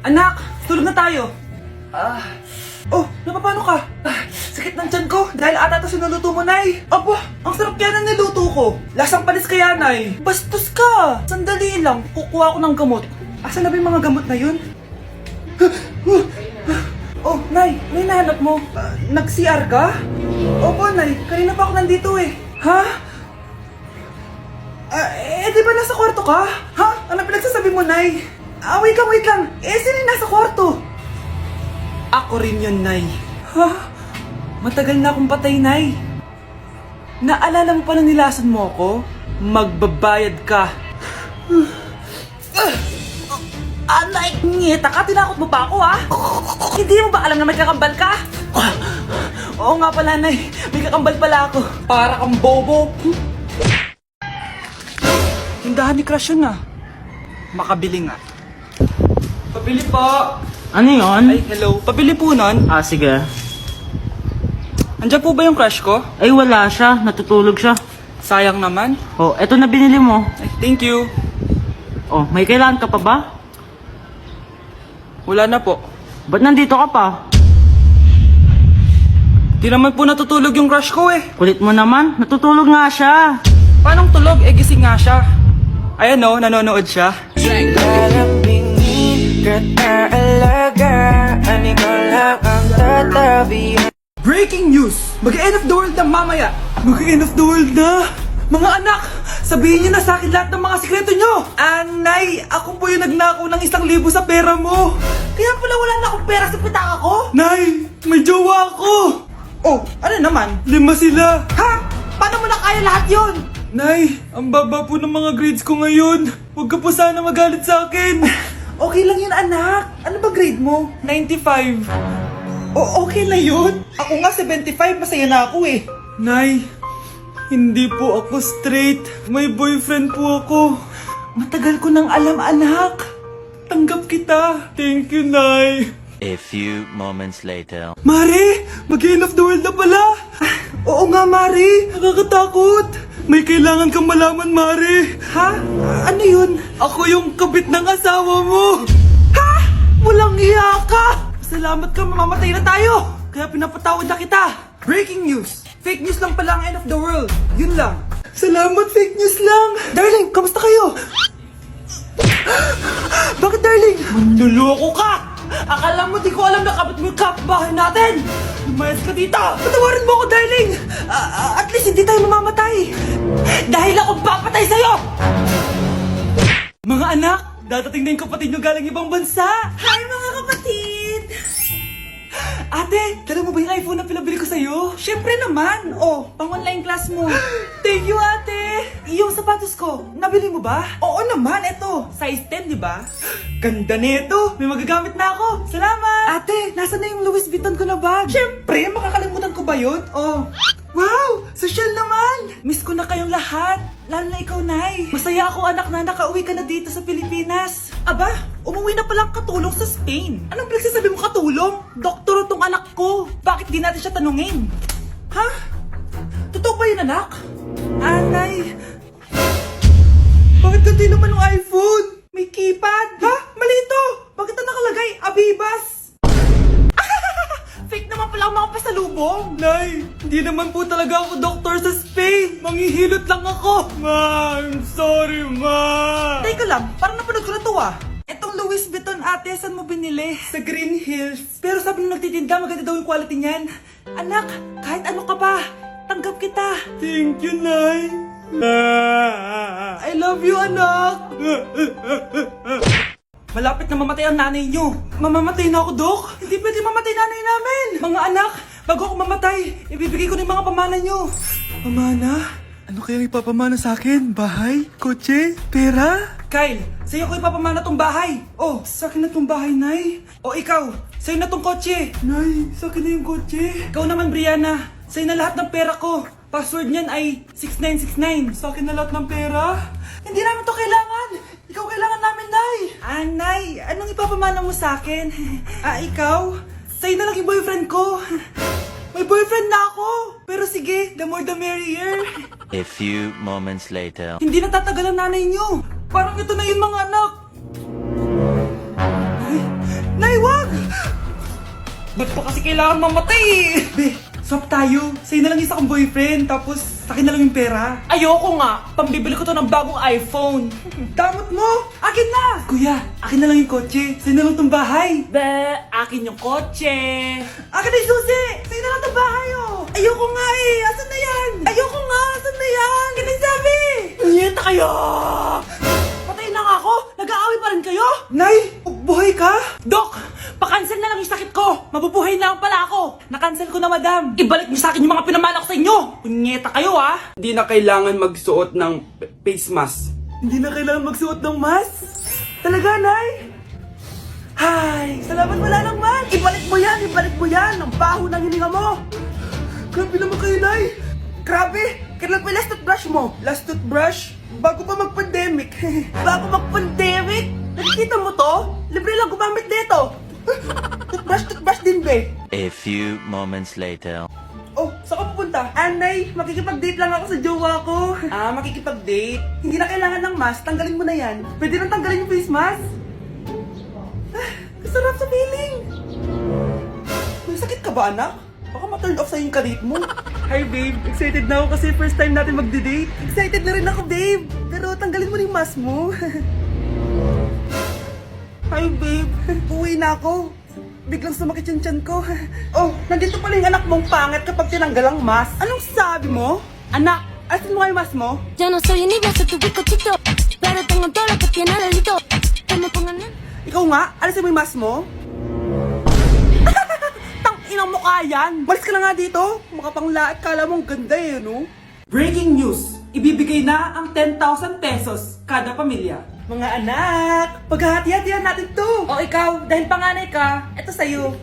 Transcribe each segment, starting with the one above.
Anak, tulog na tayo. Oh, napapano ka? Sakit ng tiyan ko dahil ata ito sinuluto mo, Nay. Aba, ang sarap kaya ng niluto ko. Lasang panis kaya, Nay. Bastos ka. Sandali lang, kukuha ko ng gamot. Asan na ba yung mga gamot na yun? Oh, Nay, ano yung nahanap mo? Nag-CR ka? Opo, Nay, kanina pa ako nandito eh. Ha? Di ba nasa kwarto ka? Ha? Ano pinagsasabi mo, Nay? Wait lang. Sino yung nasa kwarto? Ako rin yun, Nay. Ha? Matagal na akong patay, Nay. Naalala mo pa na nilason mo ako? Magbabayad ka. Nay, ngita ka, tinakot mo pa ako, ha? Hindi mo ba alam na may kakambal ka? Oo nga pala, Nay. May kakambal pala ako. Para kang bobo. Tindahan ni Crush yun, ah. Makabili nga. Pabili po. Ano yun? Ay, hello. Pabili po nun. Sige. Andiyan po ba yung crush ko? Ay, wala siya. Natutulog siya. Sayang naman. Oh, eto na binili mo. Ay, thank you. Oh, may kailangan ka pa ba? Wala na po. Ba't nandito ka pa? Di naman po natutulog yung crush ko eh. Kulit mo naman. Natutulog nga siya. Paanong tulog? Gising nga siya. Ayan o, nanonood siya. Breaking news! Mag-end of the world na mamaya! Mag-end of the world na! Mga anak! Sabihin niyo na sa akin lahat ng mga sikreto niyo! Nay, ako po yung nagnakaw ng 1,000 sa pera mo! Kaya pala wala na akong pera sa pitaka ko? Nay, may jowa ako! Oh, ano naman? 5 sila! Ha? Paano mo na kaya lahat yon? Nay, ang baba po ng mga grades ko ngayon. Huwag ka po sana magalit sa akin. Okay lang yun, anak. Ano ba grade mo? 95. Okay na yun. Ako nga 75, masaya na ako eh. Nay, hindi po ako straight. May boyfriend po ako. Matagal ko nang alam, anak. Tanggap kita. Thank you, Nay. A few moments later. Mari, mag-end of the world na pala. Oo nga, Mari. Nakakatakot. May kailangan kang malaman, Mari. Ha? Ano yun? Ako yung kabit ng asawa mo. Ha? Walang iya ka. Salamat ka, mamamatay na tayo. Kaya pinapatawad na kita. Breaking news. Fake news lang pala ang end of the world. Yun lang. Salamat, fake news lang. Darling, kamusta kayo? Bakit, darling? Manluloko ka. Akala mo di ko alam na kabit mo yung kapitbahay natin! Lumayas ka dito! Patawarin mo ako, darling! At least hindi tayo mamamatay! Dahil akong papatay sa'yo! Mga anak, dadating na yung kapatid nyo galing ibang bansa! Hi, mga kapatid! Ate, dala mo ba yung iPhone na pinabili ko sa'yo? Siyempre naman! Oh, pang-online class mo! Thank you, ate! Yung sapatos ko, nabili mo ba? Oo naman, eto! Size 10, di ba? Ganda nito! May magagamit na ako! Salamat! Ate, nasa na yung Louis Vuitton ko na bag? Siyempre, makakalimutan ko ba yun? Oh! Wow! Social naman! Miss ko na kayong lahat! Lalo na ikaw, Nay! Masaya ako, anak, na nakauwi ka na dito sa Pilipinas! Aba, umuwi na palang katulong sa Spain! Anong pinagsasabi mo katulong? Doktor tong anak ko! Bakit di natin siya tanungin? Ha? Totoo ba yun, anak? Nay! Bakit ganti naman ng iPhone? May keypad! Ha? Mali ito! Bakit na nakalagay? Abibas! Fake naman pala ang mga pasalubong! Nay, hindi naman po talaga ako doktor sa Spain! Manghihilot lang ako! Ma, I'm sorry, Ma! Teka lang, parang napanood ko na to ah! Etong Louis Vuitton, ate, saan mo binili? Sa Green Hills. Pero sabi nung nagtitinda, maganda daw yung quality niyan. Anak, kahit ano ka pa, tanggap kita! Thank you, Nay! I love you, anak! Malapit na mamatay ang nanay nyo. Mamamatay na ako, Dok. Hindi pwede mamatay nanay namin. Mga anak, bago ako mamatay, ibibigay ko na yung mga pamana nyo. Pamana? Ano kayang ipapamana sa akin? Bahay? Kotse? Pera? Kyle, sa'yo ko ipapamana tong bahay. Oh, sa akin na tong bahay, Nay. O ikaw, sa'yo na tong kotse. Nay, sa akin na yung kotse. Ikaw naman, Brianna, sa'yo na lahat ng pera ko. Password niyan ay 6969. Sa akin na lahat ng pera? Hindi namin to kailangan. Ikaw kailangan namin, Nay. Nay, anong ipapamana mo sa akin? Ikaw? Sa'yo na lang yung boyfriend ko. May boyfriend na ako. Pero sige, the more the merrier. A few moments later. Hindi na tatagal ang nanay niyo. Parang ito na yun, mga anak. Ay, Ba't pa kasi kailangan mamatay eh? Be, swap tayo. Sa'yo na lang isa kong boyfriend, tapos akin na lang yung pera. Ayoko nga. Pambibili ko to ng bagong iPhone. Damot mo! Akin na! Kuya, akin na lang yung kotse. Sa'yo na lang tong bahay. Be, akin yung kotse. Akin na yung susi! Sa'yo na lang tong bahay oh! Ayoko nga eh! Asan na yan? Ayoko nga! Asan na yan? Ganun sabi! Niyeta kayo! Patay na nga ako! Nag-aaway pa rin kayo? Nay! Buhay ka? Dok! Pakancel na lang yung sakit ko! Mabubuhay na lang pala ako! Nakancel ko na, madam. Ibalik niyo sa akin yung mga pinamana ko sa inyo! Punyeta kayo ah! Hindi na kailangan magsuot ng face mask. Hindi na kailangan magsuot ng mask. Talaga, Nay? Hay! Salamat wala ng mask! Ibalik mo yan! Ibalik mo yan! Ang baho ng hininga mo! Grabe naman kayo, Nay! Grabe! Kailan pa yung last toothbrush mo? Last toothbrush? Bago pa mag-pandemic. Bago mag-pandemic? Nakikita mo to? Libre lang gumamit dito. Toothbrush din, be. A few moments later. Oh, saan ka pupunta? Anay, makikipag-date lang ako sa jowa ko. Ah, makikipag-date? Hindi na kailangan ng mask, tanggalin mo na yan. Pwede nang tanggalin yung face mask? Ah, kasarap sa feeling. May sakit ka ba, anak? Baka ma-turn off sa'yo yung karit mo. Hi, babe. Excited na ako kasi first time natin mag-date. Excited na rin ako, babe. Pero tanggalin mo na yung mask mo. Hi, babe. Uwi na ako. Biglang sumakit yung tiyan ko. Oh, nandito pala yung anak mong pangit kapag tinanggal ang mask. Anong sabi mo? Anak, asin mo kayo mask mo? Yo no soy envidia, soy tu bizcochito. Pero tengo todo lo que tiene delito. Que me pongan en... Ikaw nga, alisin mo yung mask mo? Tang inang mukha yan! Malis ka na nga dito! Makapanglaat, kala mong ganda eh, no? Breaking news! Ibibigay na ang 10,000 pesos kada pamilya. Mga anak, paghahati-hatihan natin to! O ikaw, dahil panganay ka, eto sa'yo.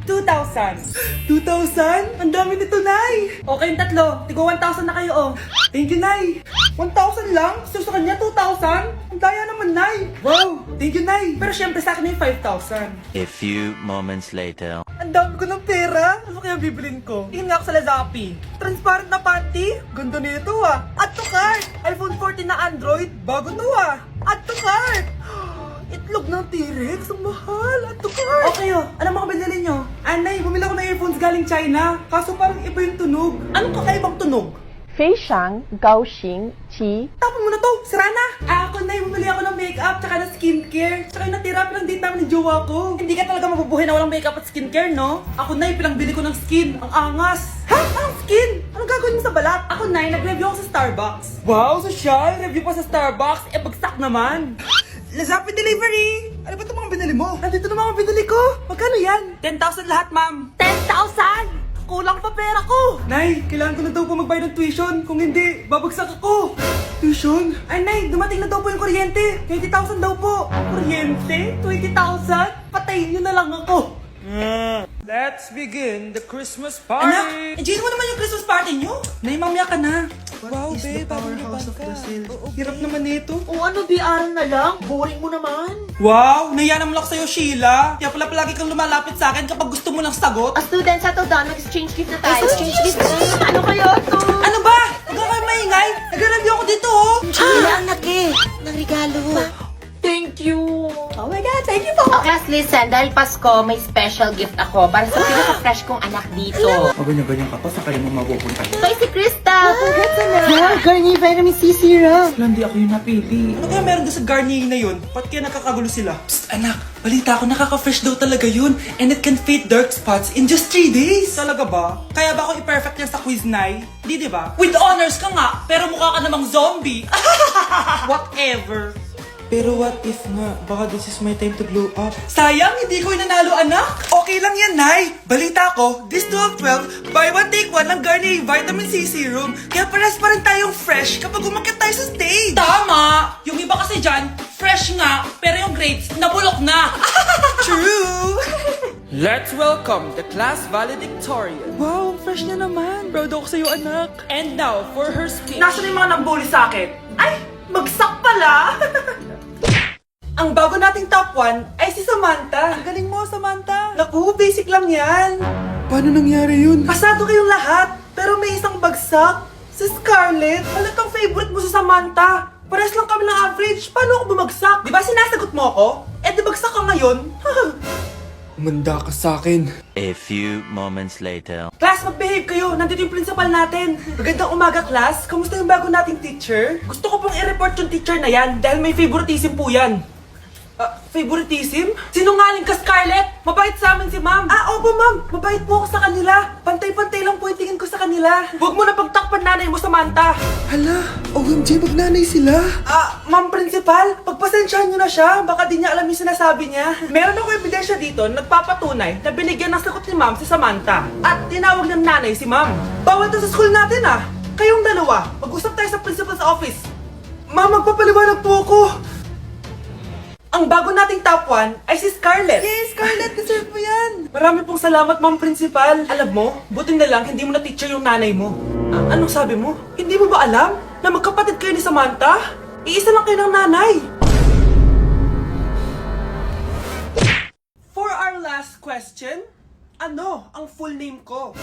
2,000. 2,000? Ang dami nito, Nay! O kayong tatlo, tigo 1,000 na kayo, oh. Thank you, Nay! 1,000 lang? So sa kanya, 2,000? Ang daya naman, Nay! Wow! Thank you, Nay! Pero syempre sa akin yung 5,000. A few moments later. Ang dami ko ng pera. Ano kaya bibilin ko? Tingin nga ako sa Lazappi. Transparent na panty. Ganda nito ah. Add to cart. iPhone 14 na Android. Bago to ah. Add to cart. Itlog ng T-Rex. Ang mahal. Add to cart. Okay oh. Ano mga binili nyo? Anay, bumili ako ng earphones galing China. Kaso parang iba yung tunog. Anong kakaibang tunog? 非常高兴其 Tapon mo na to! Sira na! Ako na bumili ako ng makeup tsaka ng skincare. Tsaka yung natira lang din namin ng jowa ko. Hindi ka talaga mabubuhay na walang makeup at skincare, no? Ako na pinangbili ko ng skin. Ang angas! Ha? Anong skin? Anong gagawin mo sa balat? Ako na nag-review ako sa Starbucks. Wow, social! Review pa sa Starbucks? Eh, bagsak naman! Lazappi Delivery! Ano ba itong mga binili mo? Nandito na mga binili ko! Magkano yan? 10,000 lahat, ma'am! 10,000! Kulang pa pera ko! Nay, kailangan ko na daw po magbayad ng tuition. Kung hindi, babagsak ako. Tuition? Ay, Nay, dumating na daw po yung kuryente. 20,000 daw po. Kuryente? 20,000? Patayin niyo na lang ako. Let's begin the Christmas Anak, enjoy mo naman yung Christmas party niyo. Nay, mamaya ka na. Wow, babe, Powerhouse of Brazil. Hirap naman nito. O ano, biaran na lang? Boring mo naman. Wow, naiya naman ako sa'yo, Sheila. Kaya pala palagi kang lumalapit sa akin kapag gusto mo ng sagot. A student sa Todan, mag-exchange gift na tayo. Exchange gift Ano kayo to? Ano ba? Huwag ka kayo maingay. Nag-review ako dito, oh. Sheila ang laki ng regalo. Thank you. Oh my God, thank you po. Oh, class, listen. Dahil Pasko, may special gift ako para sa pinaka-fresh kong anak dito. Ganyan-ganyan ka pa, saan kayo mo mapupunta? Ito si Krista. Congrats na. Yeah, Garnier Vitamin C Serum. Hindi ako yung napili. Ano kaya meron doon sa Garnier na yun? Ba't kaya nakakagulo sila? Psst, anak! Balita ko, nakaka-fresh daw talaga yun. And it can fade dark spots in just 3 days. Talaga ba? Kaya ba ako i-perfect yan sa quiz, Nay? Di ba? With honors ka nga, pero mukha ka namang zombie. Whatever. Pero what if nga, baka this is my time to glow up. Sayang, hindi ko nanalo, anak. Okay lang yan, Nay. Balita ko, this 12-12, buy one take one ng Garnier Vitamin C Serum. Kaya pares pa rin tayong fresh kapag umakyat tayo sa stage. Tama! Yung iba kasi dyan, fresh nga, pero yung grades, nabulok na. True! Let's welcome the class valedictorian. Wow, fresh niya naman. Proud ako sa'yo, anak. And now, for her speech. Nasaan yung mga nambuli sa akin? Ay, bagsak pala! Ang bago nating top 1 ay si Samantha. Ang galing mo, Samantha. Naku, basic lang yan. Paano nangyari yun? Pasado kayong lahat, pero may isang bagsak. Si Scarlett, halatang favorite mo sa Samantha. Pares lang kami ng average. Paano ako bumagsak? Di ba sinasagot mo ako? Eh, di bagsak ka ngayon? Umanda ka sa akin. A few moments later. Class, mag-behave kayo. Nandito yung principal natin. Magandang umaga, class. Kamusta yung bago nating teacher? Gusto ko pong i-report yung teacher na yan dahil may favoritism po yan. Favoritism? Sinungaling ka, Scarlett! Mabait sa amin si ma'am! Opo ma'am! Mabait po ako sa kanila! Pantay-pantay lang po yung tingin ko sa kanila! Huwag mo na pagtakpan nanay mo, Samantha! Hala, OMG, magnanay sila. Ma'am principal, pagpasensyahan niyo na siya. Baka di niya alam yung sinasabi niya. Meron ako ebidensya dito na nagpapatunay na binigyan ng sagot ni ma'am si Samantha. At tinawag ng nanay si ma'am. Bawal to sa school natin Kayong dalawa, mag-usap tayo sa principal's office. Ma'am, magpapaliwanag po ako. Ang bago nating top 1 ay si Scarlett. Yes, Scarlett, deserve mo yan. Marami pong salamat, ma'am principal. Alam mo, buti na lang hindi mo na teacher yung nanay mo. Anong sabi mo? Hindi mo ba alam na magkapatid kayo ni Samantha? Iisa lang kayo ng nanay. For our last question, ano ang full name ko?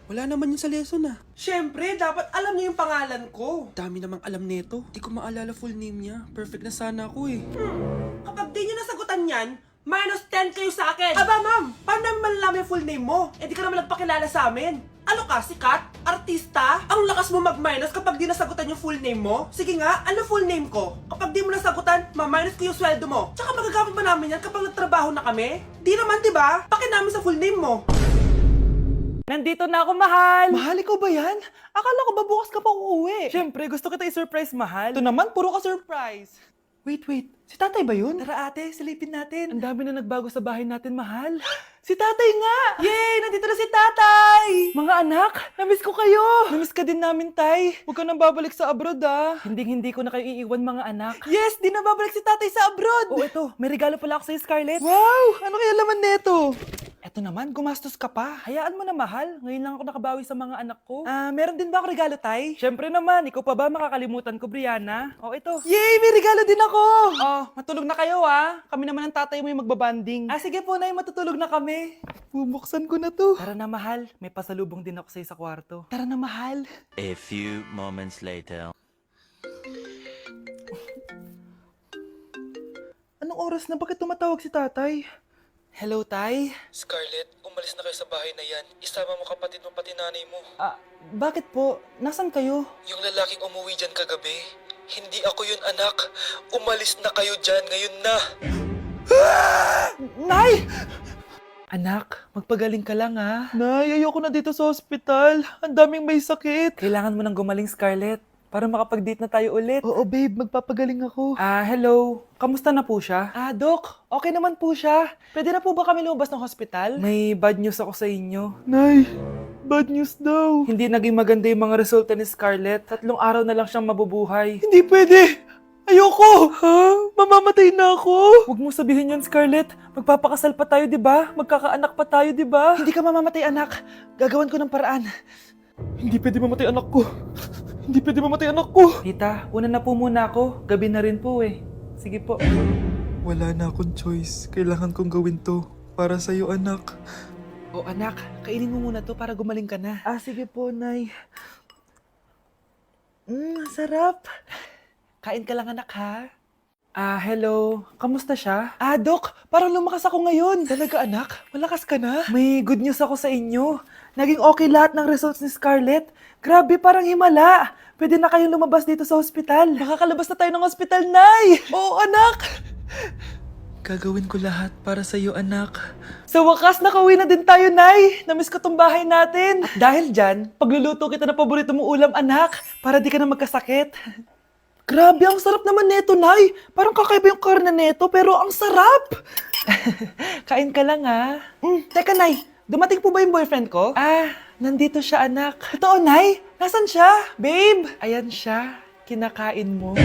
Wala naman yun sa lesson Siyempre, dapat alam niyo yung pangalan ko. Dami namang alam nito. Di ko maalala full name niya. Perfect na sana ako eh. Kapag di niyo nasagutan yan, minus 10 kayo sa akin. Aba ma'am, paano naman malalaman yung full name mo? Eh di ka naman nagpakilala sa amin. Ano ka, sikat? Artista? Ang lakas mo mag-minus kapag di nasagutan yung full name mo? Sige nga, ano full name ko? Kapag di mo nasagutan, ma-minus ko yung sweldo mo. Tsaka magagamit ba namin yan kapag nagtrabaho na kami? Di naman, diba? Pakin namin sa full name mo. Nandito na ako, mahal! Mahal, ikaw ba yan? Akala ko ba bukas ka pa uuwi? Siyempre, gusto kita i-surprise, mahal. Ito naman, puro ka surprise. Wait, si tatay ba yun? Tara ate, silipin natin. Ang dami na nagbago sa bahay natin, mahal. Si tatay nga! Yay! Nandito na si tatay! Mga anak, namiss ko kayo! Namiss ka din namin, tay. Huwag ka nang babalik sa abroad, Hindi ko na kayo iiwan, mga anak. Yes! Di na babalik si tatay sa abroad! Oh, ito, may regalo pala ako sa'yo, Scarlett. Wow! Ano kaya laman neto? Eto naman, gumastos ka pa. Hayaan mo na, mahal. Ngayon lang ako nakabawi sa mga anak ko. Meron din ba ako regalo, tay? Siyempre naman, ikaw pa ba makakalimutan ko, Brianna? Oh, ito. Yay! May regalo din ako! Oh, matulog na kayo, Kami naman ang tatay mo yung magbabanding. Sige po, nay, matutulog na kami. Bubuksan ko na to. Tara na, mahal. May pasalubong din ako sa'yo sa kwarto. Tara na, mahal. A few moments later. Anong oras na? Bakit tumatawag si tatay? Hello, tay? Scarlett, umalis na kayo sa bahay na yan. Isama mo kapatid mo pati nanay mo. Bakit po? Nasaan kayo? Yung lalaking umuwi dyan kagabi, hindi ako yun anak. Umalis na kayo dyan ngayon na. Nay! Anak, magpagaling ka lang, Nay, ayoko na dito sa ospital. Ang daming may sakit. Kailangan mo nang gumaling, Scarlett, para makapag-date na tayo ulit. Oo, babe, magpapagaling ako. Hello. Kamusta na po siya? Doc, okay naman po siya. Pwede na po ba kami lumabas ng hospital? May bad news ako sa inyo. Nay, bad news daw. Hindi naging maganda yung mga resulta ni Scarlett. 3 araw na lang siyang mabubuhay. Hindi pwede! Ayoko! Mamamatay na ako! Huwag mo sabihin yun, Scarlett. Magpapakasal pa tayo, di ba? Magkakaanak pa tayo, di ba? Hindi ka mamamatay, anak. Gagawan ko ng paraan. Hindi pwede mamatay anak ko. Hindi pwede mamatay anak ko. Tita, una na po muna ako. Gabi na rin po eh. Sige po. Wala na akong choice. Kailangan kong gawin to. Para sa'yo, anak. O anak, kainin mo muna to para gumaling ka na. Sige po, Nay. Sarap. Kain ka lang, anak, ha? Hello. Kamusta siya? Doc, parang lumakas ako ngayon. Talaga, anak? Malakas ka na? May good news ako sa inyo. Naging okay lahat ng results ni Scarlett. Grabe, parang himala. Pwede na kayong lumabas dito sa hospital. Makakalabas na tayo ng hospital, Nay! Oo, anak! Gagawin ko lahat para sa'yo, anak. Sa wakas, nakauwi na din tayo, Nay. Namiss ko tong bahay natin. At dahil dyan, pagluluto kita ng paborito mong ulam, anak, para di ka na magkasakit. Grabe, ang sarap naman neto, Nay. Parang kakaiba yung karne neto, pero ang sarap. Kain ka lang, Teka, Nay, dumating po ba yung boyfriend ko? Nandito siya, anak. Totoo, Nay? Nasaan siya? Babe! Ayan siya. Kinakain mo.